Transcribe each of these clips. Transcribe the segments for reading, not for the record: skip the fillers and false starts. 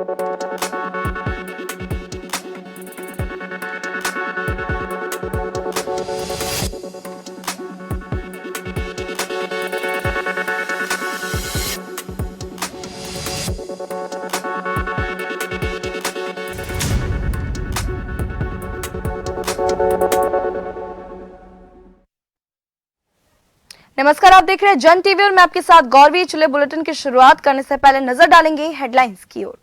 नमस्कार, आप देख रहे हैं जन टीवी और मैं आपके साथ गौरवी। चले बुलेटिन की शुरुआत करने से पहले नजर डालेंगे हेडलाइंस की ओर।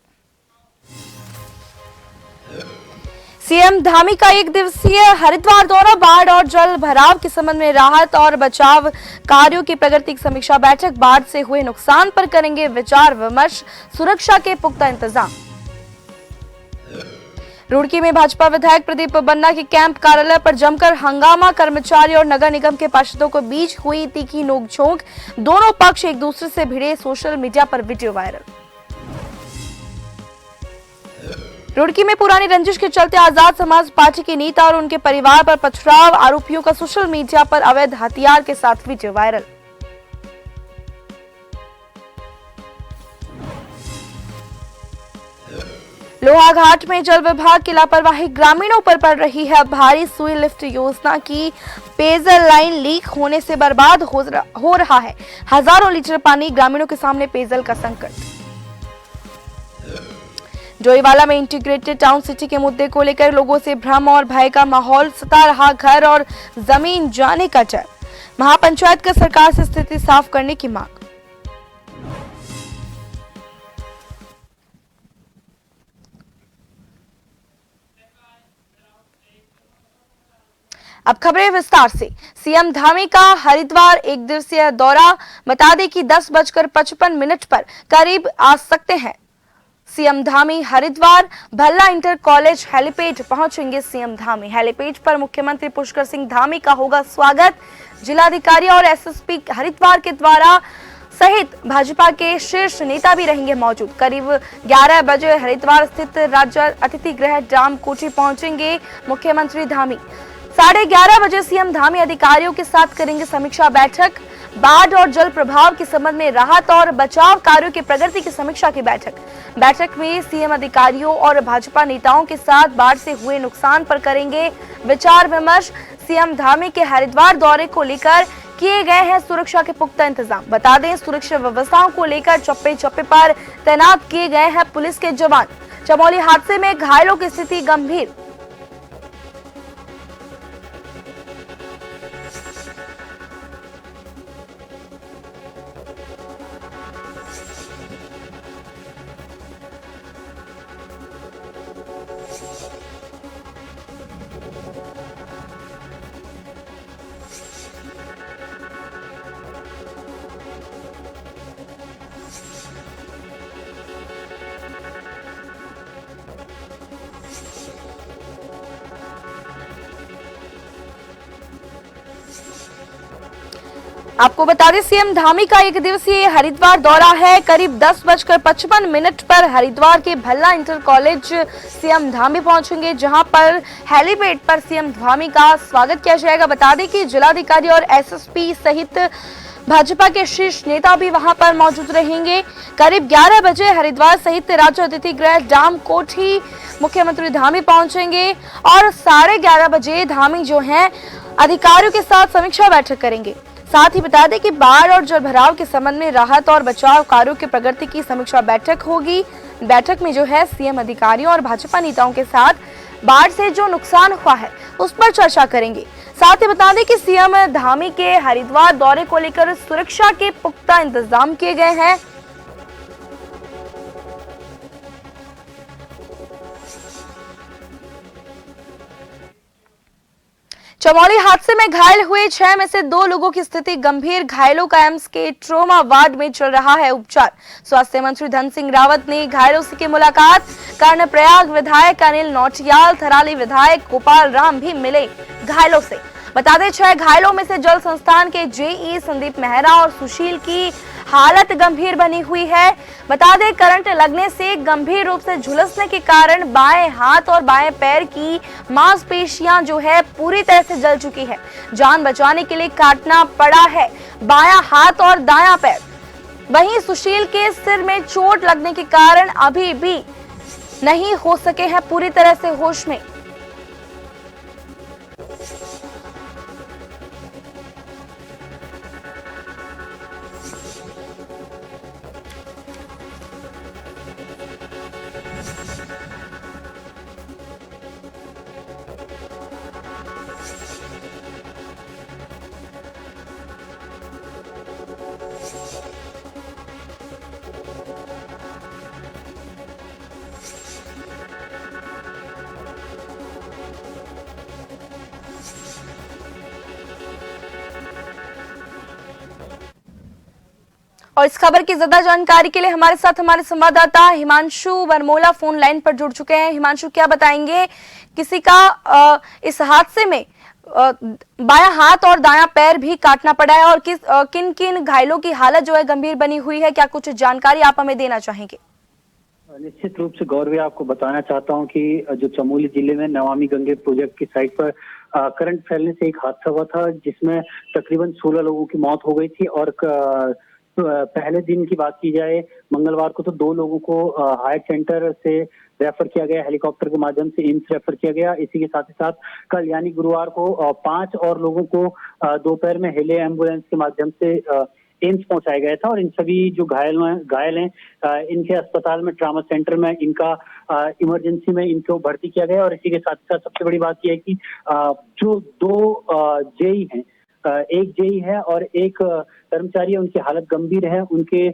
सीएम धामी का एक दिवसीय हरिद्वार दौरा, बाढ़ और जल भराव के संबंध में राहत और बचाव कार्यों की प्रगति की समीक्षा बैठक। बाढ़ से हुए नुकसान पर करेंगे विचार विमर्श, सुरक्षा के पुख्ता इंतजाम। रुड़की में भाजपा विधायक प्रदीप बन्ना के कैंप कार्यालय पर जमकर हंगामा, कर्मचारी और नगर निगम के पार्षदों के बीच हुई तीखी नोकझोंक, दोनों पक्ष एक दूसरे से भिड़े, सोशल मीडिया पर वीडियो वायरल। रुड़की में पुरानी रंजिश के चलते आजाद समाज पार्टी के नेता और उनके परिवार पर पथराव, आरोपियों का सोशल मीडिया पर अवैध हथियार के साथ वीडियो वायरल। लोहाघाट में जल विभाग की लापरवाही, ग्रामीणों पर पड़ रही है भारी। सुई लिफ्ट योजना की पेयजल लाइन लीक होने से बर्बाद हो रहा है हजारों लीटर पानी, ग्रामीणों के सामने पेयजल का संकट। डोईवाला में इंटीग्रेटेड टाउन सिटी के मुद्दे को लेकर लोगों से भ्रम और भय का माहौल सता रहा, घर और जमीन जाने का डर। महापंचायत का सरकार से स्थिति साफ करने की मांग। अब खबरें विस्तार से। सीएम धामी का हरिद्वार एक दिवसीय दौरा, बता दें कि 10:55 पर करीब आ सकते हैं CM Dhami Haridwar. Bhalla inter college helipad पहुंचेंगे सीएम धामी। हेलीपैड पर मुख्यमंत्री पुष्कर सिंह धामी का होगा स्वागत। जिलाधिकारी और एसएसपी हरिद्वार के द्वारा सहित भाजपा के शीर्ष नेता भी रहेंगे मौजूद। करीब 11 बजे हरिद्वार स्थित राज्य अतिथि गृह डाम कोठी पहुंचेंगे मुख्यमंत्री धामी। 11:30 बजे सीएम धामी अधिकारियों के साथ करेंगे समीक्षा बैठक। बाढ़ और जल प्रभाव के संबंध में राहत और बचाव कार्यों की प्रगति की समीक्षा की बैठक में सीएम अधिकारियों और भाजपा नेताओं के साथ बाढ़ से हुए नुकसान पर करेंगे विचार विमर्श। सीएम धामी के हरिद्वार दौरे को लेकर किए गए हैं सुरक्षा के पुख्ता इंतजाम। बता दें, सुरक्षा व्यवस्थाओं को लेकर चप्पे चप्पे पर तैनात किए गए हैं पुलिस के जवान। चमोली हादसे में घायलों की स्थिति गंभीर। आपको बता दें, सीएम धामी का एक दिवसीय हरिद्वार दौरा है। करीब 10:55 पर हरिद्वार के Bhalla inter college CM Dhami पहुंचेंगे, जहां पर हेलीपैड पर सीएम धामी का स्वागत किया जाएगा। बता दें कि जिलाधिकारी और एसएसपी सहित भाजपा के शीर्ष नेता भी वहां पर मौजूद रहेंगे। करीब 11 बजे हरिद्वार सहित राज्य अतिथि गृह डाम कोठी मुख्यमंत्री धामी पहुंचेंगे और 11:30 बजे धामी जो है अधिकारियों के साथ समीक्षा बैठक करेंगे। साथ ही बता दें कि बाढ़ और जल भराव के संबंध में राहत और बचाव कार्यों की प्रगति की समीक्षा बैठक होगी। बैठक में जो है सीएम अधिकारियों और भाजपा नेताओं के साथ बाढ़ से जो नुकसान हुआ है उस पर चर्चा करेंगे। साथ ही बता दें कि सीएम धामी के हरिद्वार दौरे को लेकर सुरक्षा के पुख्ता इंतजाम किए गए हैं। चमोली हादसे में घायल हुए 6 में से 2 लोगों की स्थिति गंभीर। घायलों का एम्स के ट्रोमा वार्ड में चल रहा है उपचार। स्वास्थ्य मंत्री धन सिंह रावत ने घायलों से की मुलाकात। कर्णप्रयाग विधायक अनिल नौटियाल, थराली विधायक गोपाल राम भी मिले घायलों से। बता दें, 6 घायलों में से जल संस्थान के जेई संदीप मेहरा और सुशील की हालत गंभीर बनी हुई है। बता दें, करंट लगने से गंभीर रूप से झुलसने के कारण बाएं हाथ और बाएं पैर की मांसपेशियां जो है पूरी तरह से जल चुकी है। जान बचाने के लिए काटना पड़ा है बायां हाथ और दायां पैर। वहीं सुशील के सिर में चोट लगने के कारण अभी भी नहीं हो सके हैं पूरी तरह से होश में। और इस खबर की ज्यादा जानकारी के लिए हमारे साथ हमारे संवाददाता हिमांशु बरमोला फोन लाइन पर जुड़ चुके हैं। हिमांशु, क्या बताएंगे, किसी का इस हादसे में बायां हाथ और दायां पैर भी काटना पड़ा है और किन किन घायलों की हालत जो है गंभीर बनी हुई है, क्या कुछ जानकारी आप हमें देना चाहेंगे? निश्चित रूप से गौरवी, आपको बताना चाहता हूं कि जो चमोली जिले में नमामि गंगे प्रोजेक्ट की साइट पर करंट फैलने से एक हादसा हुआ था जिसमें तकरीबन 16 लोगों की मौत हो गई थी और पहले दिन की बात की जाए मंगलवार को तो 2 लोगों को हायर सेंटर से रेफर किया गया, हेलीकॉप्टर के माध्यम से एम्स रेफर किया गया। इसी के साथ ही साथ कल यानी गुरुवार को 5 और लोगों को दोपहर में हेली एम्बुलेंस के माध्यम से एम्स पहुंचाया गया था और इन सभी जो घायल हैं इनके अस्पताल में ट्रामा सेंटर में इनका इमरजेंसी में इनको भर्ती किया गया। और इसी के साथ साथ सबसे बड़ी बात यह है कि जो 2 जेई हैं, एक जेई है और एक कर्मचारी है, उनकी हालत गंभीर है। उनके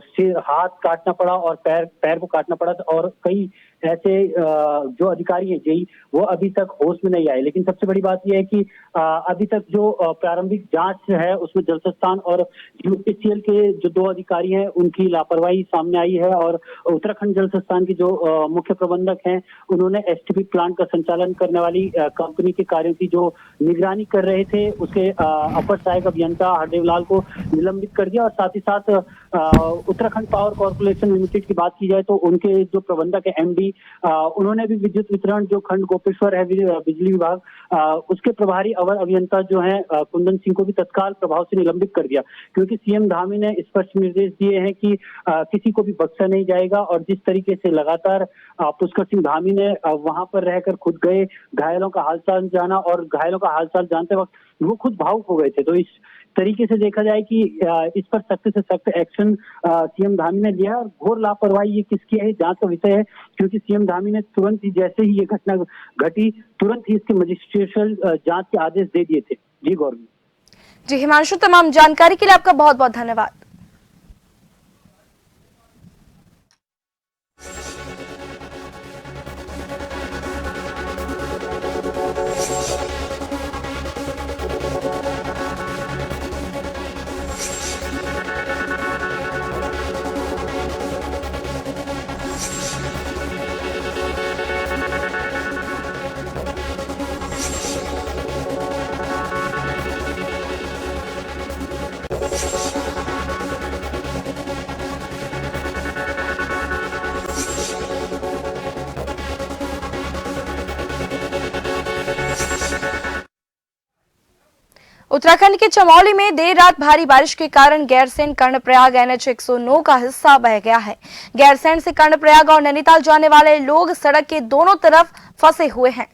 सिर हाथ काटना पड़ा और पैर को काटना पड़ा और कई ऐसे जो अधिकारी हैं जेई वो अभी तक होश में नहीं आए। लेकिन सबसे बड़ी बात यह है कि अभी तक जो प्रारंभिक जांच है उसमें जलसंस्थान और यूपीसीएल के जो 2 अधिकारी हैं उनकी लापरवाही सामने आई है और उत्तराखंड जलसंस्थान के जो मुख्य प्रबंधक हैं उन्होंने एसटीपी प्लांट का संचालन करने वाली कंपनी के कार्यों की जो निगरानी कर रहे थे उसके अपर सहायक अभियंता हरदेव लाल को निलंबित कर दिया। और साथ ही साथ उत्तराखंड पावर कॉर्पोरेशन लिमिटेड की बात की जाए तो उनके जो प्रबंधक है एमडी उन्होंने भी विद्युत वितरण जो खंड गोपेश्वर है बिजली विभाग उसके प्रभारी अवर अभियंता जो है कुंदन सिंह को भी तत्काल प्रभाव से निलंबित कर दिया, क्योंकि सीएम धामी ने स्पष्ट निर्देश दिए हैं कि किसी को भी बख्शा नहीं जाएगा। और जिस तरीके से लगातार पुष्कर सिंह धामी ने वहां पर रहकर खुद गए, घायलों का हालचाल जाना और घायलों का हालचाल जानते वक्त वो खुद भावुक हो गए थे। तो इस तरीके से देखा जाए कि इस पर सख्त से सख्त एक्शन सीएम धामी ने लिया और घोर लापरवाही ये किसकी है जांच का विषय है, क्योंकि सीएम धामी ने तुरंत ही जैसे ही ये घटना घटी तुरंत ही इसके मजिस्ट्रियल जांच के आदेश दे दिए थे। जी गौरवी। जी हिमांशु, तमाम जानकारी के लिए आपका बहुत बहुत धन्यवाद। उत्तराखंड के चमोली में देर रात भारी बारिश के कारण गैरसैंण कर्णप्रयाग NH 109 का हिस्सा बह गया है। गैरसैंण से कर्णप्रयाग और नैनीताल जाने वाले लोग सड़क के दोनों तरफ फंसे हुए हैं।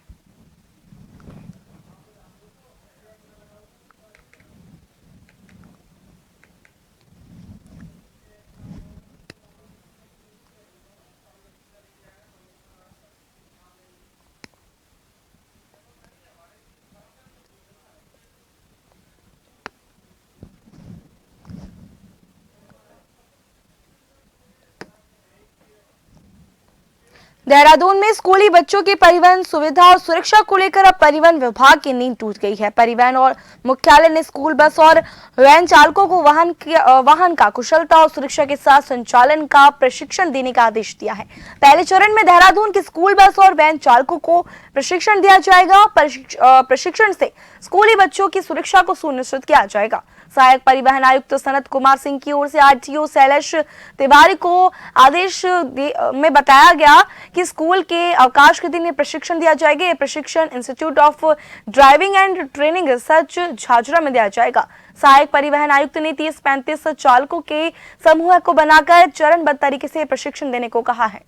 देहरादून में स्कूली बच्चों की परिवहन सुविधा और सुरक्षा को लेकर अब परिवहन विभाग की नींद टूट गई है। परिवहन और मुख्यालय ने स्कूल बस और वैन चालकों को वाहन का कुशलता और सुरक्षा के साथ संचालन का प्रशिक्षण देने का आदेश दिया है। पहले चरण में देहरादून के स्कूल बस और वैन चालकों को प्रशिक्षण दिया जाएगा। प्रशिक्षण से स्कूली बच्चों की सुरक्षा को सुनिश्चित किया जाएगा। सहायक परिवहन आयुक्त सनत कुमार सिंह की ओर से आरटीओ शैलेश तिवारी को आदेश में बताया गया कि स्कूल के अवकाश के दिन ये प्रशिक्षण दिया जाएगा। ये प्रशिक्षण institute of driving and training research Jhajhra में दिया जाएगा। सहायक परिवहन आयुक्त ने 30-35 चालकों के समूह को बनाकर चरणबद्ध तरीके से प्रशिक्षण देने को कहा है।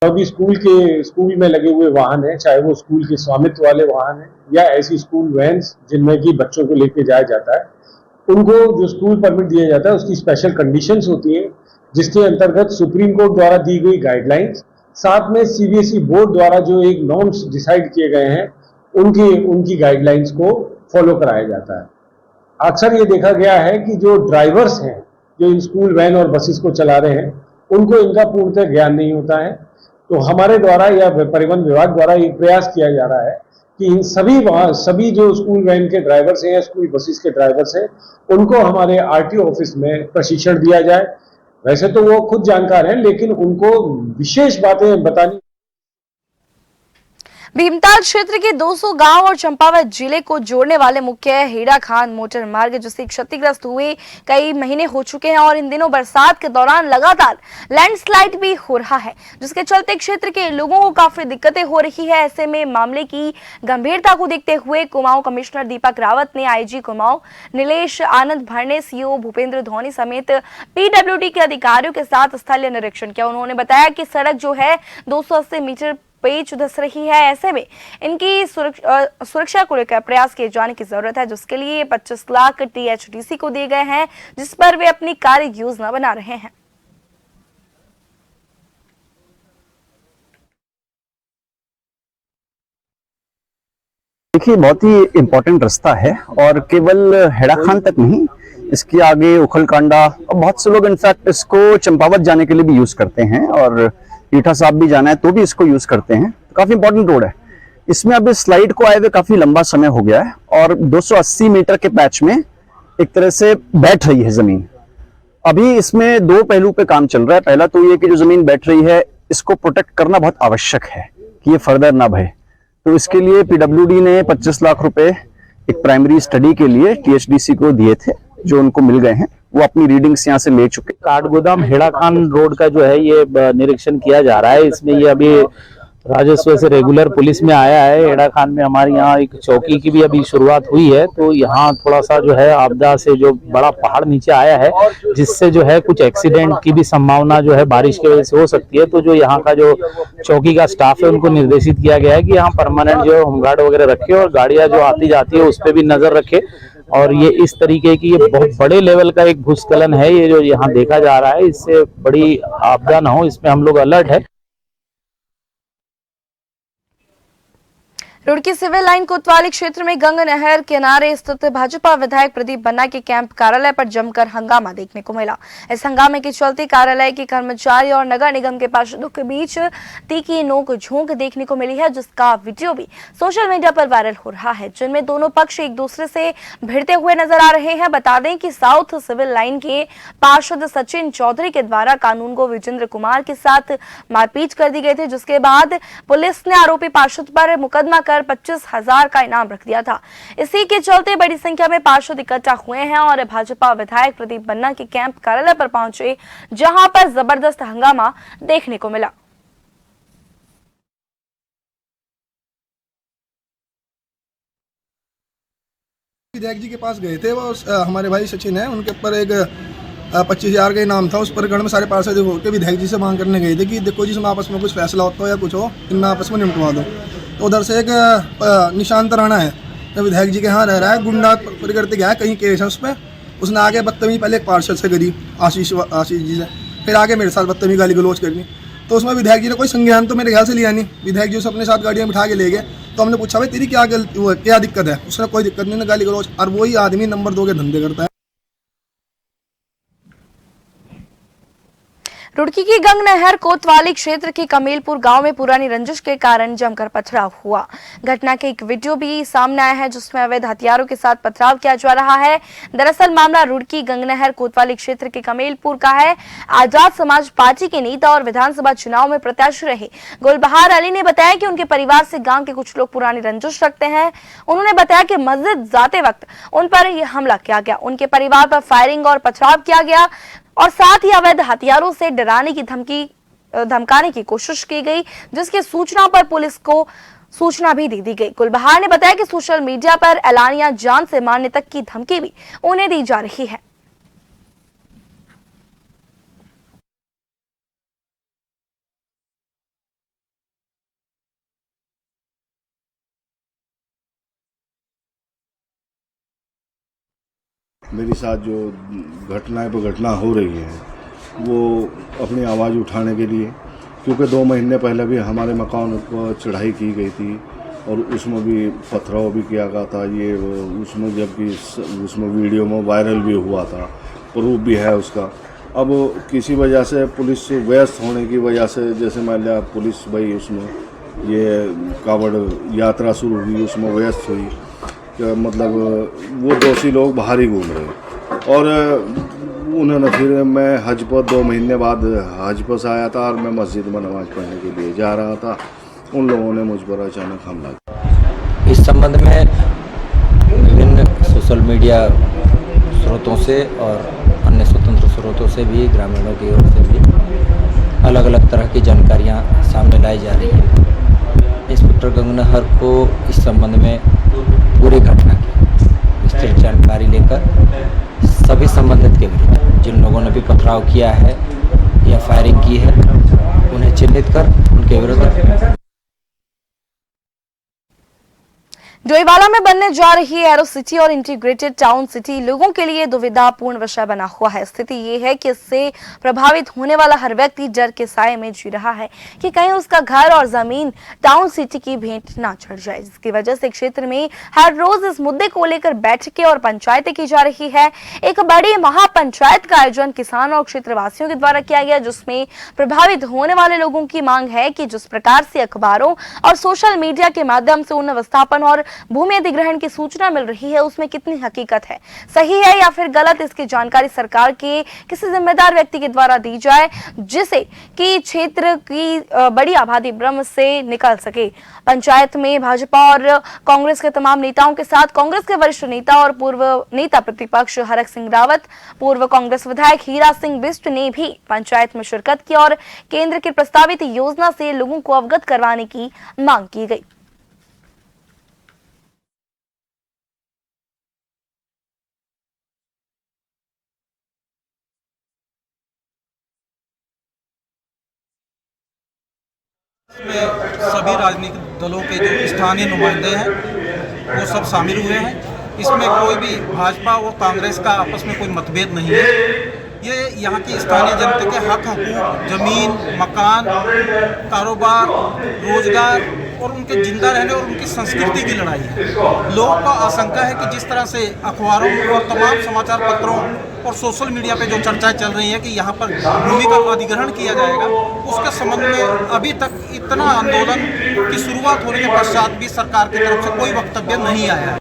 अभी स्कूल में लगे हुए वाहन हैं, चाहे वो स्कूल के स्वामित्व वाले वाहन हैं या ऐसी स्कूल वैन्स जिनमें कि बच्चों को लेके जाया जाता है, उनको जो स्कूल परमिट दिया जाता है उसकी स्पेशल कंडीशंस होती हैं, जिसके अंतर्गत सुप्रीम कोर्ट द्वारा दी गई गाइडलाइंस, साथ में सीबीएसई बोर्ड द्वारा जो एक नॉर्म्स डिसाइड किए गए हैं उनकी गाइडलाइंस को फॉलो कराया जाता है। अक्सर ये देखा गया है कि जो ड्राइवर्स हैं जो इन स्कूल वैन और बसेस को चला रहे हैं उनको इनका पूर्णतः ज्ञान नहीं होता है। तो हमारे द्वारा या परिवहन विभाग द्वारा ये प्रयास किया जा रहा है कि इन सभी जो स्कूल वैन के ड्राइवर्स हैं या स्कूल बसेस के ड्राइवर्स हैं उनको हमारे आरटीओ ऑफिस में प्रशिक्षण दिया जाए। वैसे तो वो खुद जानकार हैं, लेकिन उनको विशेष बातें बतानी। भीमताल क्षेत्र के 200 गांव और चंपावत जिले को जोड़ने वाले मुख्य हेड़ा खान मोटर मार्ग जिससे क्षतिग्रस्त हुए कई महीने हो चुके हैं और इन दिनों बरसात के दौरान लगातार लैंडस्लाइड भी हो रहा है, जिसके चलते क्षेत्र के लोगों को काफी दिक्कतें हो रही है। ऐसे में मामले की गंभीरता को देखते हुए कुमाऊं कमिश्नर दीपक रावत ने आईजी कुमाऊं नीलेश आनंद भरने, सीओ भूपेंद्र धोनी समेत पीडब्ल्यूडी के अधिकारियों के साथ स्थलीय निरीक्षण किया। उन्होंने बताया कि सड़क जो है 280 मीटर पेच धस रही है। ऐसे में इनकी सुरक्षा को लेकर प्रयास किए जाने की जरूरत है, जिसके लिए 25 लाख टीएचडीसी को दिए गए हैं, जिस पर वे अपनी कार्य योजना बना रहे हैं। देखिए, बहुत ही इम्पोर्टेंट रास्ता है और केवल हेड़ा खान तक नहीं, इसके आगे उखलकांडा और बहुत से लोग इनफैक्ट इसको चंपावत जाने के लिए भी यूज करते हैं और ईटा साहब भी जाना है तो भी इसको यूज करते हैं। तो काफी इंपॉर्टेंट रोड है। इसमें अब इस स्लाइड को आए हुए काफी लंबा समय हो गया है और 280 मीटर के पैच में एक तरह से बैठ रही है जमीन। अभी इसमें दो पहलू पे काम चल रहा है। पहला तो ये कि जो जमीन बैठ रही है इसको प्रोटेक्ट करना बहुत आवश्यक है कि ये फर्दर ना बहे। तो इसके लिए पीडब्ल्यूडी ने 25 लाख रुपए एक प्राइमरी स्टडी के लिए टीएचडीसी को दिए थे, जो उनको मिल गए हैं। वो अपनी रीडिंग्स यहाँ से ले चुके। काठगोदाम हेड़ा खान रोड का जो है ये निरीक्षण किया जा रहा है। इसमें ये अभी राजस्व से रेगुलर पुलिस में आया है। हेड़ा खान में हमारे यहाँ एक चौकी की भी अभी शुरुआत हुई है, तो यहाँ थोड़ा सा जो है आपदा से जो बड़ा पहाड़ नीचे आया है, जिससे जो है कुछ एक्सीडेंट की भी संभावना जो है बारिश की वजह से हो सकती है। तो जो यहाँ का जो चौकी का स्टाफ है उनको निर्देशित किया गया है कि यहाँ परमानेंट जो होमगार्ड वगैरह रखे और गाड़ियां जो आती जाती है उस पर भी नजर रखे। और ये इस तरीके की ये बहुत बड़े लेवल का एक भूस्खलन है ये जो यहाँ देखा जा रहा है, इससे बड़ी आपदा न हो इसमें हम लोग अलर्ट है। रुड़की सिविल लाइन कोतवाली क्षेत्र में गंगा नहर किनारे स्थित भाजपा विधायक प्रदीप बन्ना के कैंप कार्यालय पर जमकर हंगामा देखने को मिला। इस हंगामे के चलते कार्यालय के कर्मचारी और नगर निगम के पार्षदों के बीच तीखी नोक-झोंक देखने को मिली है, जिसका वीडियो भी सोशल मीडिया पर वायरल हो रहा है, जिनमें दोनों पक्ष एक दूसरे से भिड़ते हुए नजर आ रहे हैं। बता दें कि साउथ सिविल लाइन के पार्षद सचिन चौधरी के द्वारा कानून को विजेंद्र कुमार के साथ मारपीट कर दी गई थी, जिसके बाद पुलिस ने आरोपी पार्षद पर मुकदमा 25,000 का इनाम रख दिया था। इसी के चलते बड़ी संख्या में पार्षद इकट्ठा हुए हैं और भाजपा विधायक प्रदीप बन्ना के कैंप कार्यालय पर पहुंचे, जहां पर जबरदस्त हंगामा देखने को मिला। विधायक जी के पास गए थे, वो हमारे भाई सचिन है, उनके ऊपर एक 25,000 का इनाम था। उस पर गण में सारे पार्षद होकर विधायक जी से मांग करने गए थे कि देखो जिसमें आपस में कुछ फैसला होता हो या कुछ हो, इनमें आपस में निपटवा दो। तो उधर से एक निशांत राणा है, तो विधायक जी के यहाँ रह रहा है, गुंडा प्रकृति गया है, कहीं केस है उस पर। उसने आगे बदतमीजी पहले एक पार्षद से करी, आशीष जी से, फिर आगे मेरे साथ बदतमीजी गाली गलौज करनी। तो उसमें विधायक जी ने कोई संज्ञान तो मेरे ख्याल से लिया नहीं। विधायक जी उसे अपने साथ गाड़ियाँ बिठा के ले गए। तो हमने पूछा भाई तेरी क्या दिक्कत है? उसने कोई दिक्कत नहीं, गाली गलौज। और वही आदमी नंबर 2 के धंधे करता है। रुड़की की गंग नहर कोतवाली क्षेत्र के कमेलपुर गांव में पुरानी रंजिश के कारण जमकर पथराव हुआ। घटना के एक वीडियो भी सामने आया है, जिसमें अवैध हथियारों के साथ पथराव किया जा रहा है। दरअसल मामला रुड़की गंग नहर कोतवाली क्षेत्र के कमेलपुर का है। आजाद समाज पार्टी के नेता और विधानसभा चुनाव में प्रत्याशी रहे गुलबहार अली ने बताया कि उनके परिवार से गाँव के कुछ लोग पुरानी रंजिश रखते हैं। उन्होंने बताया कि मस्जिद जाते वक्त उन पर यह हमला किया गया, उनके परिवार पर फायरिंग और पथराव किया गया और साथ ही अवैध हथियारों से डराने की धमकाने की कोशिश की गई, जिसकी सूचना पर पुलिस को सूचना भी दे दी गई। गुलबहार ने बताया कि सोशल मीडिया पर एलानिया जान से मारने तक की धमकी भी उन्हें दी जा रही है। मेरे साथ जो घटनाएं पर घटना हो रही है वो अपनी आवाज़ उठाने के लिए, क्योंकि 2 महीने पहले भी हमारे मकान पर चढ़ाई की गई थी और उसमें भी पथराव भी किया गया था। ये उसमें जबकि उसमें वीडियो में वायरल भी हुआ था, प्रूफ भी है उसका। अब किसी वजह से पुलिस व्यस्त होने की वजह से, जैसे मान लिया पुलिस भाई उसमें ये कावड़ यात्रा शुरू हुई, उसमें व्यस्त हुई, मतलब वो दोषी लोग बाहर ही घूम रहे और उन्होंने फिर मैं हज पर 2 महीने बाद हज पर से आया था और मैं मस्जिद में नमाज़ पढ़ने के लिए जा रहा था, उन लोगों ने मुझ पर अचानक हमला किया। इस संबंध में विभिन्न सोशल मीडिया स्रोतों से और अन्य स्वतंत्र स्रोतों से भी, ग्रामीणों की ओर से भी अलग अलग तरह की जानकारियां सामने लाई जा रही हैं। इंस्पेक्टर गंगनहर को इस संबंध में पूरी घटना की विस्तृत जानकारी लेकर सभी संबंधित के विरुद्ध जिन लोगों ने भी पथराव किया है या फायरिंग की है उन्हें चिन्हित कर उनके विरुद्ध डोईवाला में बनने जा रही एरो सिटी और इंटीग्रेटेड टाउन सिटी लोगों के लिए दुविधापूर्ण विषय बना हुआ है। स्थिति ये है कि इससे प्रभावित होने वाला हर व्यक्ति डर के साए में जी रहा है कि कहीं उसका घर और जमीन टाउन सिटी की भेंट ना चढ़ जाए, जिसकी वजह से क्षेत्र में हर रोज इस मुद्दे को लेकर बैठकें और पंचायतें की जा रही है। एक बड़ी महापंचायत का आयोजन किसानों और क्षेत्रवासियों के द्वारा किया गया, जिसमें प्रभावित होने वाले लोगों की मांग है कि जिस प्रकार से अखबारों और सोशल मीडिया के माध्यम से उन्हें विस्थापन और भूमि अधिग्रहण की सूचना मिल रही है उसमें कितनी हकीकत है, सही है या फिर गलत, इसकी जानकारी सरकार के किसी जिम्मेदार व्यक्ति के द्वारा दी जाए जिससे कि क्षेत्र की बड़ी आबादी भ्रम से निकल सके। पंचायत में भाजपा और कांग्रेस के तमाम नेताओं के साथ कांग्रेस के वरिष्ठ नेता और पूर्व नेता प्रतिपक्ष हरक सिंह रावत, पूर्व कांग्रेस विधायक हीरा सिंह बिष्ट ने भी पंचायत में शिरकत की और केंद्र की प्रस्तावित योजना से लोगों को अवगत करवाने की मांग की गई। इसमें सभी राजनीतिक दलों के जो स्थानीय नुमाइंदे हैं वो सब शामिल हुए हैं। इसमें कोई भी भाजपा और कांग्रेस का आपस में कोई मतभेद नहीं है। ये यहाँ की स्थानीय जनता के हक हकूक, जमीन, मकान, कारोबार, रोजगार और उनके जिंदा रहने और उनकी संस्कृति की लड़ाई है। लोगों का आशंका है कि जिस तरह से अखबारों और तमाम समाचार पत्रों और सोशल मीडिया पे जो चर्चाएं चल रही है कि यहाँ पर भूमि का अधिग्रहण किया जाएगा, उसके संबंध में अभी तक इतना आंदोलन की शुरुआत होने के पश्चात भी सरकार की तरफ से कोई वक्तव्य नहीं आया है।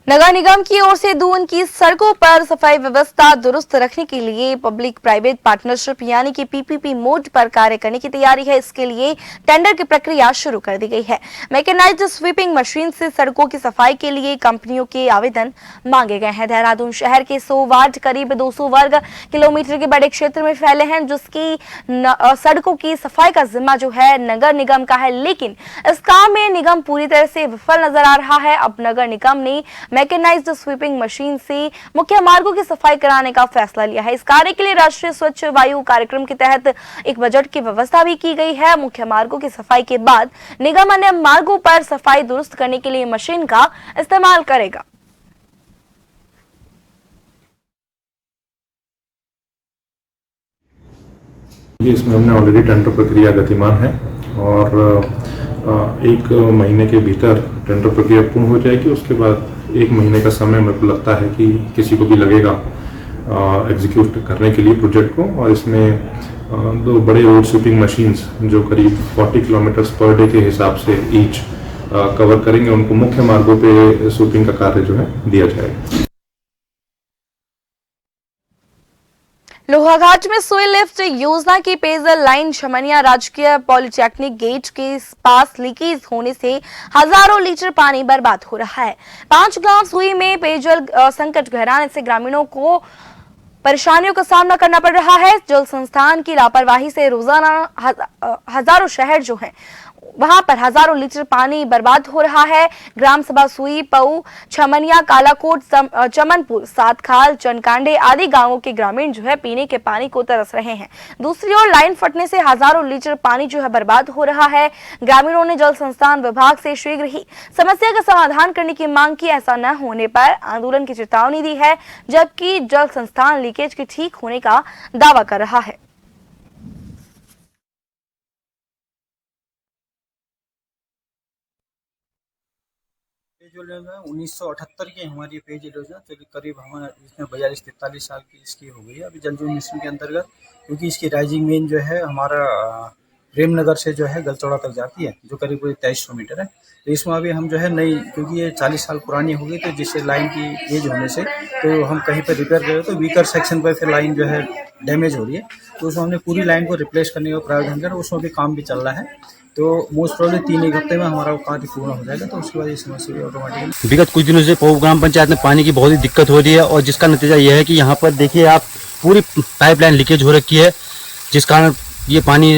नगर निगम की ओर से दून की सड़कों पर सफाई व्यवस्था दुरुस्त रखने के लिए पब्लिक प्राइवेट पार्टनरशिप यानी कि पीपीपी मोड पर कार्य करने की तैयारी है। इसके लिए टेंडर की प्रक्रिया शुरू कर दी गई है। मैकेनाइज्ड स्वीपिंग मशीन से सड़कों की सफाई के लिए कंपनियों के आवेदन मांगे गए हैं। देहरादून शहर के 100 वार्ड करीब 200 वर्ग किलोमीटर के बड़े क्षेत्र में फैले हैं, जिसकी सड़कों की सफाई का जिम्मा जो है नगर निगम का है, लेकिन इस काम में निगम पूरी तरह से विफल नजर आ रहा है। अब नगर निगम ने मैकेनाइज्ड स्वीपिंग मशीन से मुख्य मार्गों की सफाई कराने का फैसला लिया है। इस कार्य के लिए राष्ट्रीय स्वच्छ वायु कार्यक्रम के तहत एक बजट की व्यवस्था भी की गई है। मुख्य मार्गों की सफाई के बाद निगम अन्य मार्गों पर सफाई दुरुस्त करने के लिए मशीन का इस्तेमाल करेगा। इसमें हमने ऑलरेडी टेंडर प्रक्रिया गतिमान है और 1 महीने के भीतर टेंडर प्रक्रिया पूर्ण हो जाएगी। उसके बाद 1 महीने का समय मेरे को लगता है कि किसी को भी लगेगा एग्जीक्यूट करने के लिए प्रोजेक्ट को। और इसमें 2 बड़े रोड स्वीपिंग मशीन्स जो करीब 40 किलोमीटर पर डे के हिसाब से ईच कवर करेंगे, उनको मुख्य मार्गों पे स्वीपिंग का कार्य जो है दिया जाएगा। लोहाघाट में सोई लिफ्ट योजना की पेयजल लाइन शमनिया राजकीय पॉलिटेक्निक गेट के पास लीकेज होने से हजारों लीटर पानी बर्बाद हो रहा है। 5 गांव सुई में पेयजल संकट गहराने से ग्रामीणों को परेशानियों का सामना करना पड़ रहा है। जल संस्थान की लापरवाही से रोजाना हजारों शहर जो हैं वहां पर हजारों लीटर पानी बर्बाद हो रहा है। ग्राम सभा सुई, पऊ, छमनिया, कालाकोट, चमनपुर, सातखाल, चनकांडे आदि गांवों के ग्रामीण जो है पीने के पानी को तरस रहे हैं। दूसरी ओर लाइन फटने से हजारों लीटर पानी जो है बर्बाद हो रहा है। ग्रामीणों ने जल संस्थान विभाग से शीघ्र ही समस्या का समाधान करने की मांग की। ऐसा न होने पर आंदोलन की चेतावनी दी है, जबकि जल संस्थान लीकेज के ठीक होने का दावा कर रहा है। पेयजल योजना 1978 की हमारी पेयजल योजना करीब हमारे इसमें 42-43 साल की इसकी हो गई है अभी जल जीवन मिशन के अंतर्गत, क्योंकि इसकी राइजिंग मेन जो है हमारा प्रेमनगर से जो है गलचौड़ा तक जाती है, जो करीब 2300 मीटर है। तो इसमें अभी हम जो है नई, क्योंकि ये 40 साल पुरानी हो गई, तो जिससे लाइन की एज होने से तो हम कहीं पर रिपेयर करें तो वीकर सेक्शन पर फिर लाइन जो है डैमेज हो रही है, तो उसमें हमने पूरी लाइन को रिप्लेस करने का प्रावधान किया। उसमें भी काम भी चल रहा है, तो मोस्ट प्रॉब्ली 3-1 हफ्ते में हमारा कार्य पूर्ण हो जाएगा, तो उसके बाद ये समस्या भी ऑटोमेटिकली। विगत कुछ दिनों से पऊ ग्राम पंचायत में पानी की बहुत ही दिक्कत हो रही है, और जिसका नतीजा यह है कि यहाँ पर देखिए आप पूरी पाइपलाइन लीकेज हो रखी है, जिस कारण ये पानी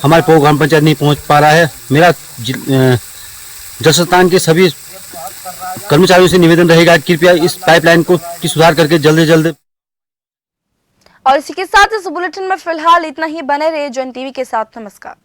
हमारे पऊ ग्राम पंचायत नहीं पहुँच पा रहा है। मेरा जल संस्थान के सभी कर्मचारियों से निवेदन रहेगा कि कृपया इस पाइपलाइन को की सुधार करके जल्द से जल्द। और इसी के साथ इस बुलेटिन में फिलहाल इतना ही। बने रहे जन टीवी के साथ। नमस्कार।